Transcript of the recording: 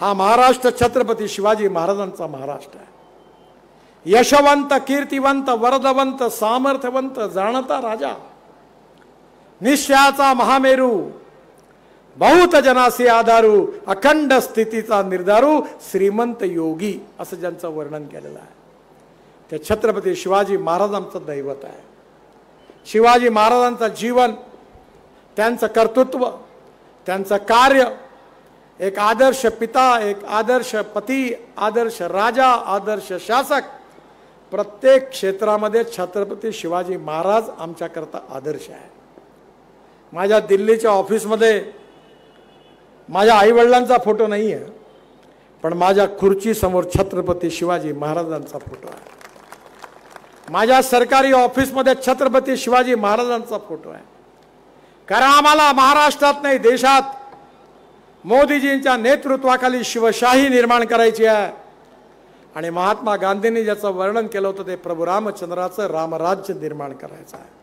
हा महाराष्ट्र छत्रपती शिवाजी महाराजांचा महाराष्ट्र आहे। यशवंत, कीर्तिवंत, वरदवंत, सामर्थ्यवंत, जाणता राजा, निश्चयाचा महामेरू, बहुत जनासी आधारू, अखंड स्थितीचा निर्धारू, श्रीमंत योगी, असं ज्यांचं वर्णन केलेलं आहे ते छत्रपती शिवाजी महाराजांचं दैवत आहे। शिवाजी महाराजांचं जीवन, त्यांचं कर्तृत्व, त्यांचं कार्य, एक आदर्श पिता, एक आदर्श पती, आदर्श राजा, आदर्श शासक, प्रत्येक क्षेत्रामध्ये छत्रपती शिवाजी महाराज आमच्याकरता आदर्श आहे। माझ्या दिल्लीच्या ऑफिसमध्ये माझ्या आईवडिलांचा फोटो नाही आहे, पण माझ्या खुर्चीसमोर छत्रपती शिवाजी महाराजांचा फोटो आहे। माझ्या सरकारी ऑफिसमध्ये छत्रपती शिवाजी महाराजांचा फोटो आहे। कारण आम्हाला महाराष्ट्रात नाही, देशात मोदीजींच्या नेतृत्वाखाली शिवशाही निर्माण करायची आहे। आणि महात्मा गांधींनी ज्याचं वर्णन केलं होतं ते प्रभू रामचंद्राचं रामराज्य निर्माण करायचं आहे।